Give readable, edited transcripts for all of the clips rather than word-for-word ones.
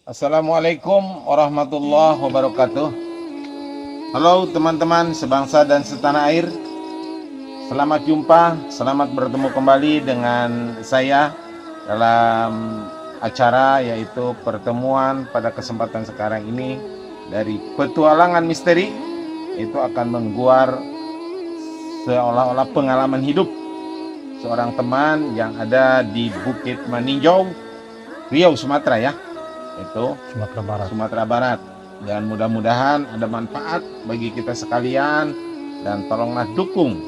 Assalamualaikum warahmatullahi wabarakatuh. Halo teman-teman sebangsa dan setanah air. Selamat jumpa, selamat bertemu kembali dengan saya dalam acara yaitu pertemuan pada kesempatan sekarang ini dari Petualangan Misteri. Itu akan mengguar seolah-olah pengalaman hidup seorang teman yang ada di Bukit Maninjau, Riau, Sumatera ya. Itu Sumatera Barat. Dan mudah-mudahan ada manfaat bagi kita sekalian, dan tolonglah dukung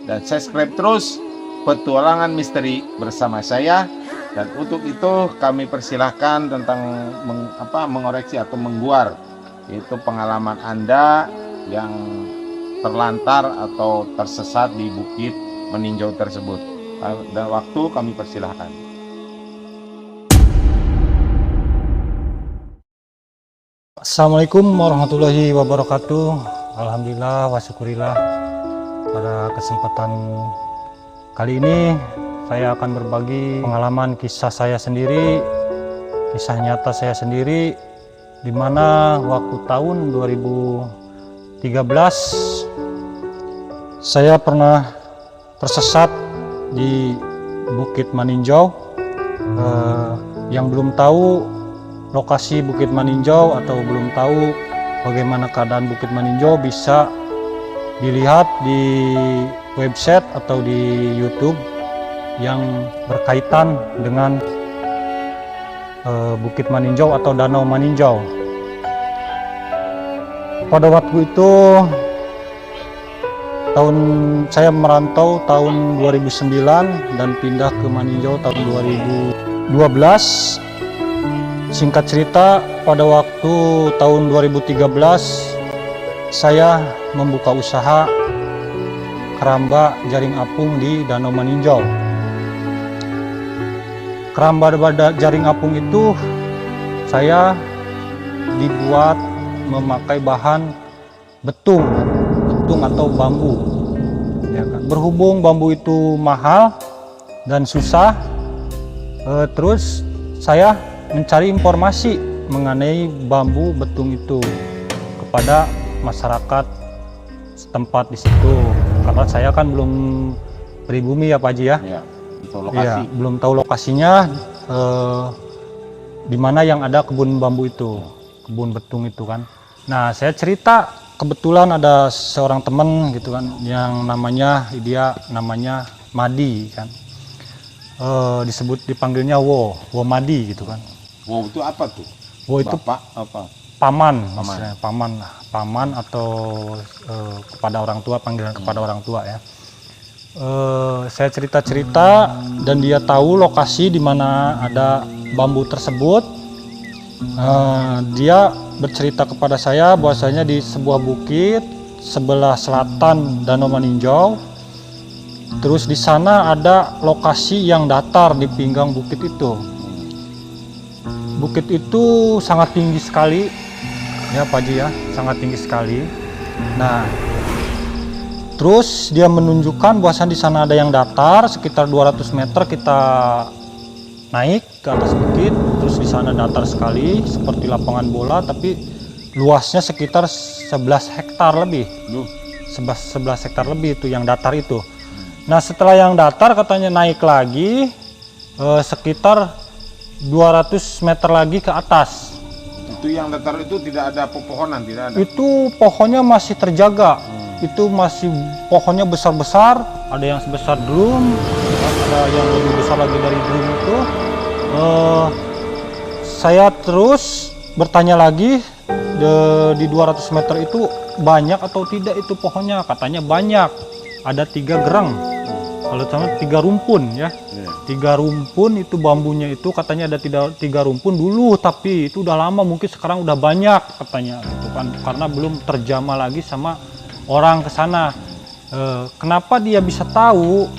dan subscribe terus Petualangan Misteri bersama saya. Dan untuk itu kami persilahkan tentang mengoreksi atau mengguar yaitu pengalaman Anda yang terlantar atau tersesat di Bukit Maninjau tersebut. Dan waktu kami persilahkan. Assalamualaikum warahmatullahi wabarakatuh. Alhamdulillah wa syukurillah. Pada kesempatan kali ini saya akan berbagi pengalaman kisah saya sendiri, kisah nyata saya sendiri, di mana waktu tahun 2013 saya pernah tersesat di Bukit Maninjau. Yang belum tahu lokasi Bukit Maninjau atau belum tahu bagaimana keadaan Bukit Maninjau bisa dilihat di website atau di YouTube yang berkaitan dengan Bukit Maninjau atau Danau Maninjau. Pada waktu itu saya merantau tahun 2009 dan pindah ke Maninjau tahun 2012. Singkat cerita, pada waktu tahun 2013 saya membuka usaha keramba jaring apung di Danau Maninjau. Keramba jaring apung itu saya dibuat memakai bahan betung atau bambu. Ya kan? Berhubung bambu itu mahal dan susah, terus saya mencari informasi mengenai bambu betung itu kepada masyarakat setempat di situ, karena saya kan belum pribumi ya Pak Haji ya. Ya, belum tahu lokasinya di mana yang ada kebun bambu itu, kebun betung itu kan. Nah, saya cerita, kebetulan ada seorang teman gitu kan yang namanya Madi kan. Dipanggilnya Wo Madi gitu kan. Wow, itu apa tuh? Wo itu Bapak apa? Paman atau kepada orang tua, panggilan kepada orang tua ya. Saya cerita dan dia tahu lokasi di mana ada bambu tersebut. Dia bercerita kepada saya bahwasanya di sebuah bukit sebelah selatan Danau Maninjau. Terus di sana ada lokasi yang datar di pinggang bukit itu. Bukit itu sangat tinggi sekali ya Pak Haji ya, sangat tinggi sekali. Nah, terus dia menunjukkan bahwasan di sana ada yang datar sekitar 200 meter kita naik ke atas bukit. Terus di sana datar sekali seperti lapangan bola, tapi luasnya sekitar 11 hektar lebih. 11 hektar lebih itu yang datar itu. Nah, setelah yang datar katanya naik lagi sekitar 200 meter lagi ke atas. Itu yang datar itu tidak ada pepohonan, tidak ada? Itu pohonnya masih terjaga. Itu masih pohonnya besar-besar, ada yang sebesar drum, ada yang lebih besar lagi dari drum itu. Saya terus bertanya lagi, di 200 meter itu banyak atau tidak itu pohonnya? Katanya banyak, ada 3 gerang. Kalau sama 3 rumpun ya. 3 rumpun itu bambunya itu katanya ada 3 rumpun dulu, tapi itu udah lama, mungkin sekarang udah banyak katanya gitu kan, karena belum terjamah lagi sama orang ke sana. Kenapa dia bisa tahu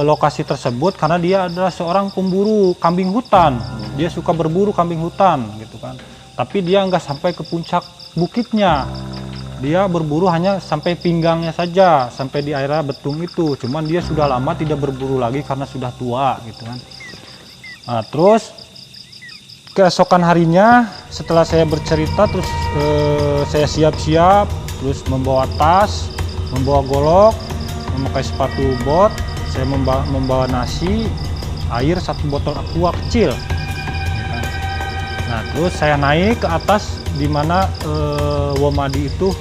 lokasi tersebut? Karena dia adalah seorang pemburu kambing hutan. Dia suka berburu kambing hutan gitu kan. Tapi dia nggak sampai ke puncak bukitnya. Dia berburu hanya sampai pinggangnya saja, sampai di area betung itu. Cuman dia sudah lama tidak berburu lagi karena sudah tua gitu kan. Nah, terus keesokan harinya setelah saya bercerita terus saya siap-siap, terus membawa tas, membawa golok, memakai sepatu bot, saya membawa nasi, air, 1 botol aqua kecil. Nah terus saya naik ke atas di mana Womadi itu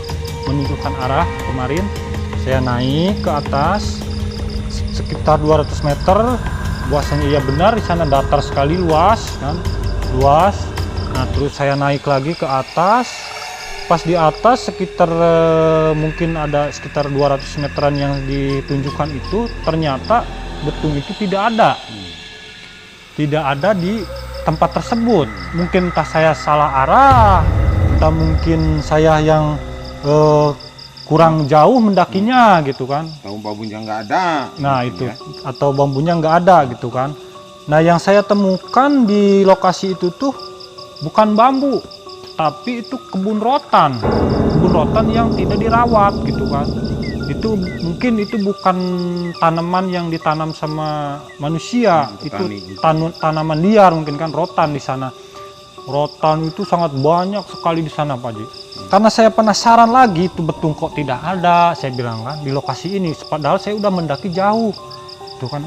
menunjukkan arah kemarin. Saya naik ke atas sekitar 200 meter. Bahwasanya ya benar di sana datar sekali, luas kan, luas. Nah terus saya naik lagi ke atas. Pas di atas sekitar mungkin ada sekitar 200 meteran yang ditunjukkan itu, ternyata betung itu tidak ada di tempat tersebut. Mungkin entah saya salah arah, entah mungkin saya yang kurang jauh mendakinya gitu kan. Tahu bambunya nggak ada. Nah itu, atau bambunya nggak ada gitu kan. Nah yang saya temukan di lokasi itu tuh bukan bambu, tapi itu kebun rotan yang tidak dirawat gitu kan. Itu mungkin itu bukan tanaman yang ditanam sama manusia, petani, itu tanaman liar mungkin kan, rotan di sana. Rotan itu sangat banyak sekali di sana Pak Ji. Karena saya penasaran lagi, itu betung kok tidak ada, saya bilang kan di lokasi ini, padahal saya udah mendaki jauh tuh kan.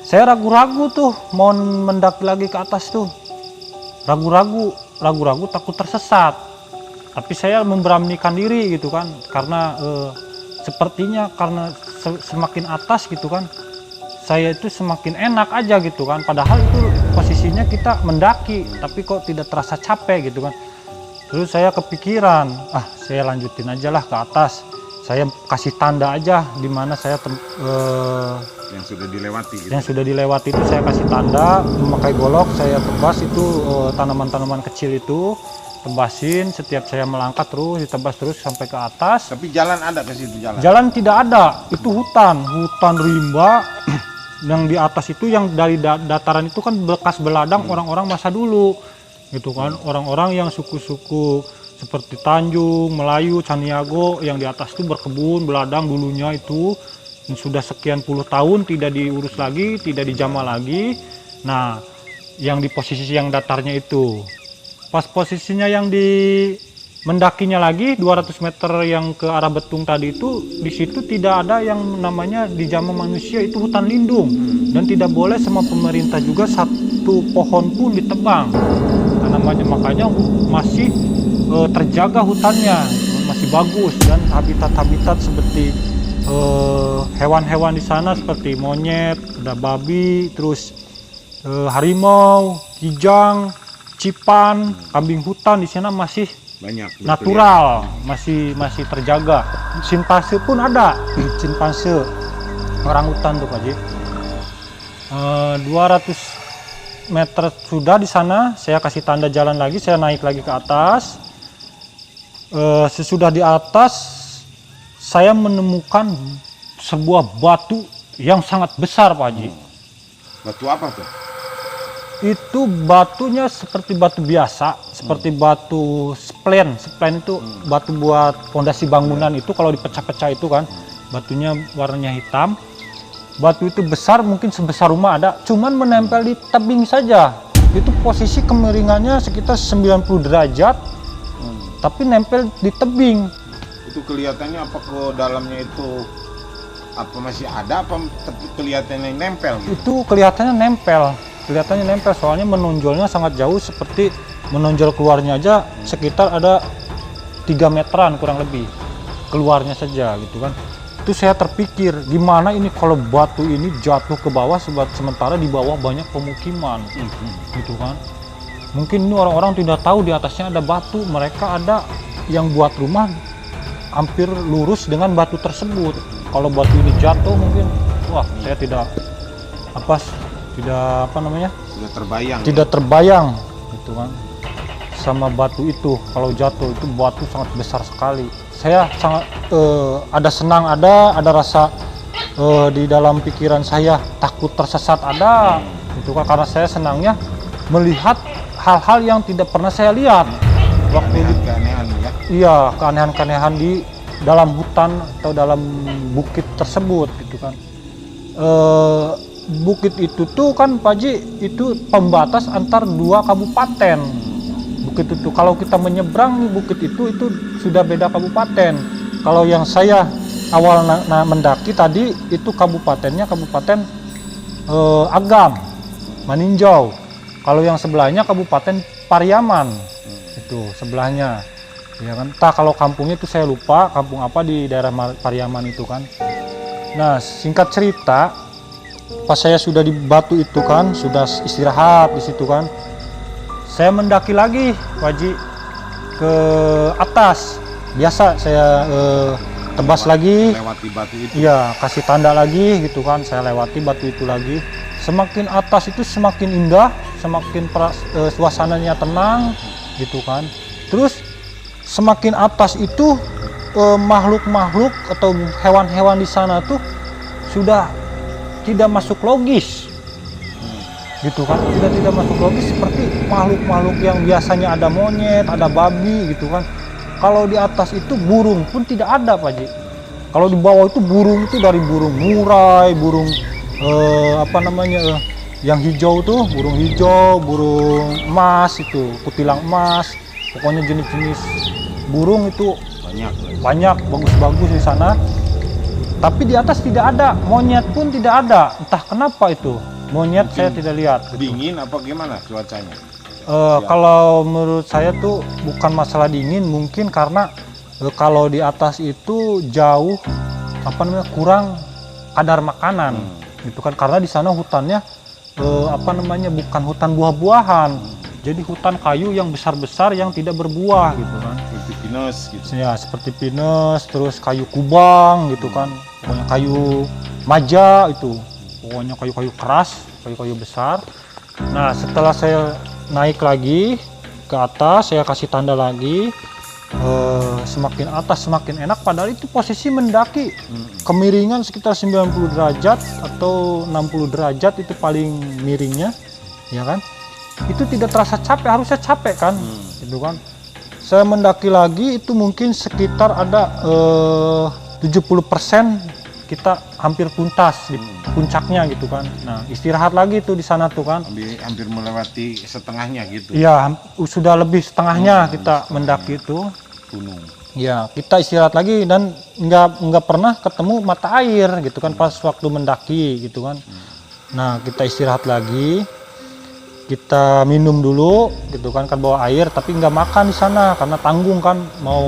Saya ragu-ragu tuh mau mendaki lagi ke atas tuh, ragu-ragu takut tersesat. Tapi saya memberanikan diri gitu kan, karena sepertinya karena semakin atas gitu kan, saya itu semakin enak aja gitu kan. Padahal itu posisinya kita mendaki, tapi kok tidak terasa capek gitu kan. Terus saya kepikiran, saya lanjutin aja lah ke atas. Saya kasih tanda aja di mana saya yang sudah dilewati. Gitu. Yang sudah dilewati itu saya kasih tanda, memakai golok saya tebas itu tanaman-tanaman kecil itu, tebasin setiap saya melangkah terus ditebas terus sampai ke atas. Tapi jalan ada ke situ jalan? Jalan tidak ada, itu hutan rimba. Yang di atas itu yang dari dataran itu kan bekas beladang orang-orang masa dulu. Gitu kan, orang-orang yang suku-suku seperti Tanjung, Melayu, Caniago yang di atas itu berkebun beladang dulunya itu, sudah sekian puluh tahun tidak diurus lagi, tidak dijamah lagi. Nah yang di posisi yang datarnya itu, pas posisinya yang di mendakinya lagi 200 meter yang ke arah betung tadi itu, di situ tidak ada yang namanya dijamah manusia, itu hutan lindung dan tidak boleh sama pemerintah juga satu pohon pun ditebang. Makanya masih terjaga hutannya, masih bagus, dan habitat-habitat seperti hewan-hewan di sana seperti monyet, ada babi, terus harimau, kijang, cipan, kambing hutan di sana masih banyak, natural, masih terjaga. Simpanse pun ada, simpanse orang hutan tuh Pak Ji. 200 meter sudah di sana, saya kasih tanda jalan lagi, saya naik lagi ke atas. Sesudah di atas, saya menemukan sebuah batu yang sangat besar Pak Ji. Batu apa tuh? Itu batunya seperti batu biasa, seperti batu splen itu batu buat fondasi bangunan itu, kalau dipecah-pecah itu kan, batunya warnanya hitam. Batu itu besar, mungkin sebesar rumah ada, cuman menempel di tebing saja. Itu posisi kemiringannya sekitar 90 derajat, tapi nempel di tebing. Itu kelihatannya apa ke dalamnya itu apa masih ada, apa kelihatannya nempel gitu? Itu kelihatannya nempel, soalnya menonjolnya sangat jauh, seperti menonjol keluarnya aja sekitar ada 3 meteran kurang lebih keluarnya saja gitu kan. Itu saya terpikir, gimana ini kalau batu ini jatuh ke bawah, sementara di bawah banyak pemukiman gitu kan. Mungkin ini orang-orang tidak tahu di atasnya ada batu, mereka ada yang buat rumah hampir lurus dengan batu tersebut. Kalau batu ini jatuh mungkin, wah saya tidak terbayang gitu kan sama batu itu. Kalau jatuh itu batu sangat besar sekali. Saya sangat ada senang, ada rasa di dalam pikiran saya, takut tersesat ada gitu kan, karena saya senangnya melihat hal-hal yang tidak pernah saya lihat waktu keanehan ya. Iya, keanehan-keanehan di dalam hutan atau dalam bukit tersebut gitu kan. bukit itu tuh kan Pak Haji, itu pembatas antar 2 kabupaten. Bukit itu kalau kita menyeberang nih bukit itu sudah beda kabupaten. Kalau yang saya awal mendaki tadi itu kabupatennya Kabupaten Agam, Maninjau. Kalau yang sebelahnya Kabupaten Pariaman, itu sebelahnya. Ya kan, entah kalau kampungnya itu saya lupa, kampung apa di daerah Pariaman itu kan. Nah, singkat cerita, pas saya sudah di batu itu kan, sudah istirahat di situ kan, saya mendaki lagi, Pak Haji, ke atas. Biasa saya tebas lagi, lewati batu itu. iya, kasih tanda lagi gitu kan, saya lewati batu itu lagi. Semakin atas itu semakin indah, semakin suasananya tenang gitu kan. Terus semakin atas itu makhluk-makhluk atau hewan-hewan di sana tuh sudah tidak masuk logis gitu kan, sudah tidak masuk logis seperti makhluk-makhluk yang biasanya ada monyet, ada babi gitu kan. Kalau di atas itu burung pun tidak ada Pak Haji. Kalau di bawah itu burung itu dari burung murai, burung yang hijau tuh, burung hijau, burung emas itu, kutilang emas, pokoknya jenis-jenis burung itu banyak bagus-bagus di sana. Tapi di atas tidak ada, monyet pun tidak ada, entah kenapa itu monyet. Mungkin saya tidak lihat gitu. Dingin apa gimana cuacanya? Kalau menurut saya tuh bukan masalah dingin, mungkin karena kalau di atas itu jauh kurang kadar makanan gitu kan, karena di sana hutannya bukan hutan buah-buahan, jadi hutan kayu yang besar-besar yang tidak berbuah gitu kan, seperti pinus gitu ya, seperti pinus, terus kayu kubang gitu kan, pokoknya kayu maja itu, pokoknya kayu-kayu keras, kayu-kayu besar. Nah, setelah saya naik lagi ke atas, saya kasih tanda lagi, semakin atas semakin enak, padahal itu posisi mendaki kemiringan sekitar 90 derajat atau 60 derajat itu paling miringnya ya kan. Itu tidak terasa capek, harusnya capek kan gitu kan. Saya mendaki lagi itu mungkin sekitar ada 70% kita hampir tuntas di puncaknya gitu kan. Nah, istirahat lagi tuh di sana tuh kan. Hampir melewati setengahnya gitu. Iya, sudah lebih setengahnya kita mendaki itu gunung. Ya, kita istirahat lagi dan nggak pernah ketemu mata air gitu kan pas waktu mendaki gitu kan. Nah, kita istirahat lagi, kita minum dulu gitu kan bawa air, tapi nggak makan di sana karena tanggung kan, mau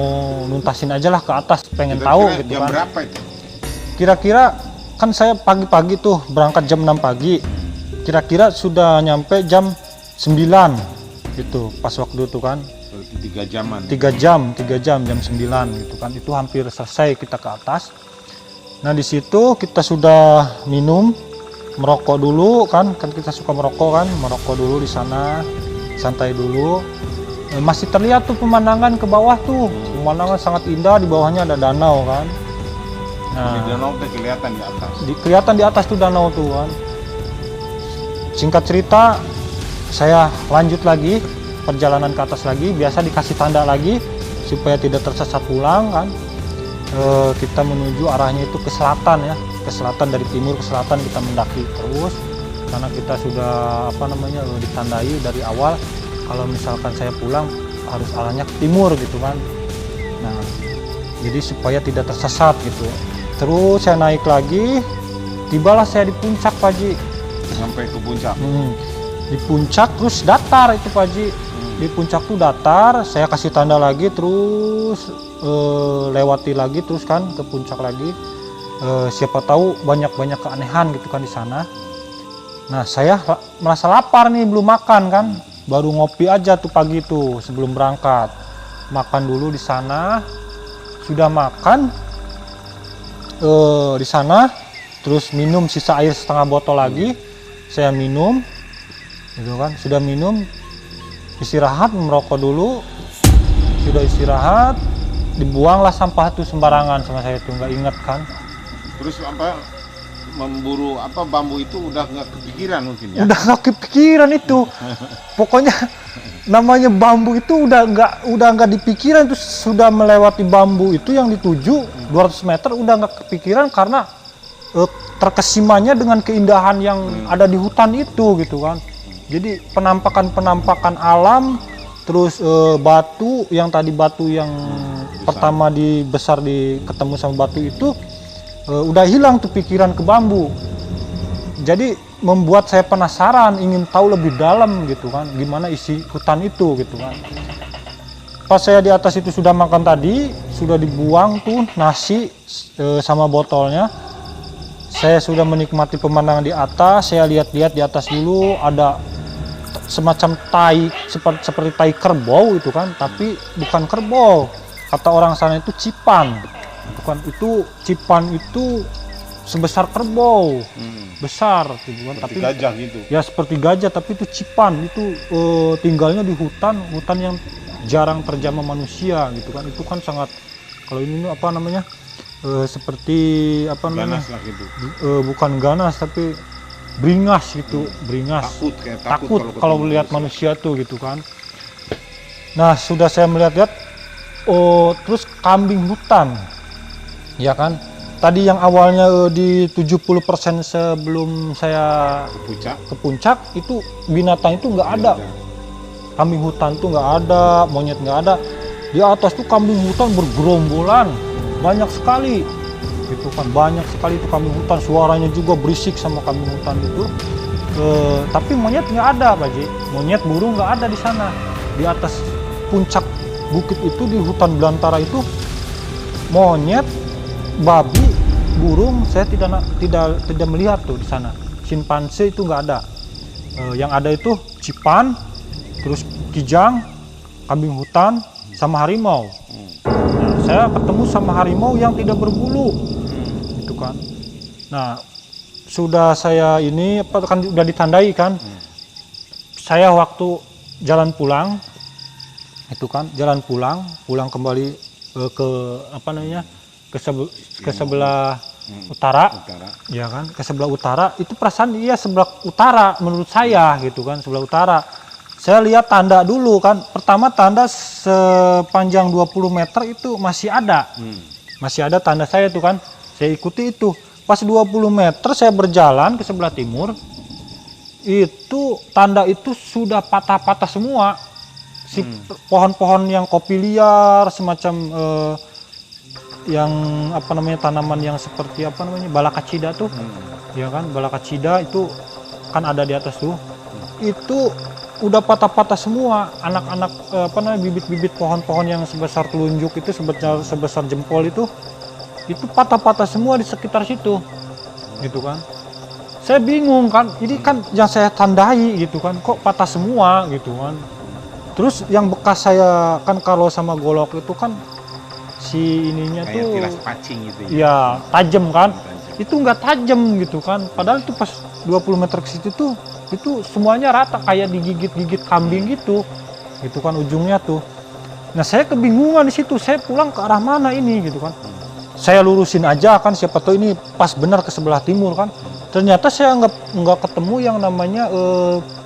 nuntasin aja lah ke atas, pengen tahu gitu jam kan. Berapa itu? Kira-kira kan saya pagi-pagi tuh berangkat jam 6 pagi, kira-kira sudah nyampe jam 9 gitu pas waktu itu kan. 3 jaman. 3 jam jam 9 gitu kan, itu hampir selesai kita ke atas. Nah, di situ kita sudah minum, merokok dulu kan kita suka merokok dulu di sana, santai dulu. Masih terlihat tuh pemandangan ke bawah tuh, pemandangan sangat indah, di bawahnya ada danau kan. Nah, di danau tuh kelihatan di atas. Kelihatan di atas tuh danau tuh kan. Singkat cerita, saya lanjut lagi perjalanan ke atas lagi, biasa dikasih tanda lagi supaya tidak tersesat pulang kan. Kita menuju arahnya itu ke selatan ya, ke selatan, dari timur ke selatan kita mendaki terus, karena kita sudah ditandai dari awal kalau misalkan saya pulang harus arahnya ke timur gitu kan. Nah, jadi supaya tidak tersesat gitu. Terus saya naik lagi, tibalah saya di puncak Pak Haji. Sampai ke puncak. Di puncak terus datar itu Pak Haji. Di puncak tuh datar, saya kasih tanda lagi, terus lewati lagi terus kan ke puncak lagi. Siapa tahu banyak keanehan gitu kan di sana. Nah, saya merasa lapar nih, belum makan kan, baru ngopi aja tuh pagi tuh sebelum berangkat. Makan dulu di sana, sudah makan di sana, terus minum sisa air setengah botol lagi, saya minum, gitu kan, sudah minum. Istirahat, merokok dulu, sudah istirahat, dibuanglah sampah itu sembarangan sama saya tuh, nggak inget kan. Terus memburu bambu itu udah nggak kepikiran mungkin ya? Udah nggak kepikiran itu, pokoknya namanya bambu itu udah nggak dipikiran, itu sudah melewati bambu itu yang dituju 200 meter udah nggak kepikiran karena terkesimanya dengan keindahan yang ada di hutan itu gitu kan. Jadi penampakan alam, terus batu yang pertama ketemu sama batu itu udah hilang tuh pikiran ke bambu. Jadi membuat saya penasaran, ingin tahu lebih dalam gitu kan, gimana isi hutan itu gitu kan. Pas saya di atas itu sudah makan tadi, sudah dibuang tuh nasi sama botolnya. Saya sudah menikmati pemandangan di atas. Saya lihat-lihat di atas dulu ada semacam tai, seperti tai kerbau itu kan, tapi bukan kerbau. Kata orang sana itu cipan. Bukan itu, cipan itu sebesar kerbau. Besar gitu kan, Seperti tapi gajah gitu. ya seperti gajah, tapi itu cipan. Itu tinggalnya di hutan yang jarang terjamah manusia gitu kan. Itu kan sangat, kalau ini apa namanya, seperti apa namanya, Ganas lah gitu. bukan ganas tapi beringas gitu, beringas, takut kalau melihat manusia tuh gitu kan. Nah sudah saya melihat-lihat, terus kambing hutan ya kan, tadi yang awalnya di 70% sebelum saya ke puncak itu binatang itu nggak ada. Kambing hutan tuh nggak ada, monyet nggak ada. Di atas tuh kambing hutan bergerombolan, banyak sekali gitu kan, banyak sekali itu kambing hutan. Suaranya juga berisik sama kambing hutan itu. Tapi monyet nggak ada, Pak Ji. Monyet, burung nggak ada di sana. Di atas puncak bukit itu, di hutan belantara itu, monyet, babi, burung saya tidak melihat tuh di sana. Simpanse itu nggak ada. Yang ada itu cipan, terus kijang, kambing hutan, sama harimau. Nah, saya ketemu sama harimau yang tidak berbulu, gitu kan. Nah, sudah saya ini kan udah ditandai kan. Saya waktu jalan pulang, itu kan jalan pulang kembali ke apa namanya, ke sebelah utara, ya kan, ke sebelah utara. Itu perasaan iya sebelah utara menurut saya gitu kan, sebelah utara. Saya lihat tanda dulu kan, pertama tanda sepanjang 20 meter itu masih ada. Masih ada tanda saya tuh kan, saya ikuti itu. Pas 20 meter saya berjalan ke sebelah timur, itu tanda itu sudah patah-patah semua. Si pohon-pohon yang kopi liar, semacam yang apa namanya, tanaman yang seperti apa namanya, balakacida tuh. Ya kan, balakacida itu kan ada di atas tuh. Itu udah patah-patah semua, anak-anak apa namanya, bibit-bibit pohon-pohon yang sebesar telunjuk itu, sebesar jempol itu patah-patah semua di sekitar situ, gitu kan. Saya bingung kan, ini kan yang saya tandai gitu kan, kok patah semua gitu kan. Terus yang bekas saya kan, kalau sama golok itu kan si ininya kayak tuh tilas pacing gitu ya, tajam kan. Itu nggak tajam gitu kan, padahal itu pas 20 meter ke situ tuh itu semuanya rata, kayak digigit-gigit kambing gitu kan ujungnya tuh. Nah saya kebingungan di situ, saya pulang ke arah mana ini gitu kan. Saya lurusin aja kan, siapa tahu ini pas benar ke sebelah timur kan. Ternyata saya nggak ketemu yang namanya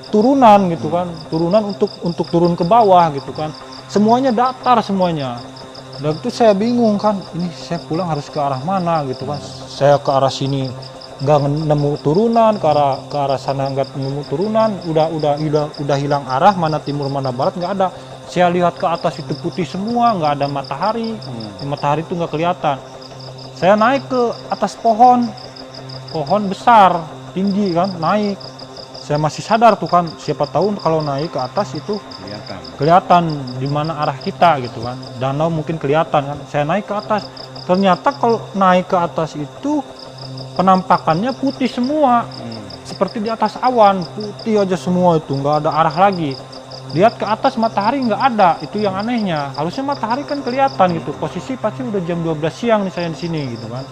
turunan gitu kan, turunan untuk turun ke bawah gitu kan. Semuanya datar semuanya. Dan itu saya bingung kan, ini saya pulang harus ke arah mana gitu kan. Saya ke arah sini nggak nemu turunan, ke arah sana nggak nemu turunan, udah hilang arah, mana timur mana barat nggak ada. Saya lihat ke atas itu putih semua, nggak ada matahari. Matahari itu nggak kelihatan. Saya naik ke atas pohon besar tinggi kan, naik. Saya masih sadar tuh kan, siapa tahu kalau naik ke atas itu kelihatan di mana arah kita gitu kan, danau mungkin kelihatan kan. Saya naik ke atas, ternyata kalau naik ke atas itu penampakannya putih semua, seperti di atas awan, putih aja semua itu, nggak ada arah lagi. Lihat ke atas matahari nggak ada, itu yang anehnya. Harusnya matahari kan kelihatan gitu, posisi pasti udah jam 12 siang nih saya di sini gitu kan.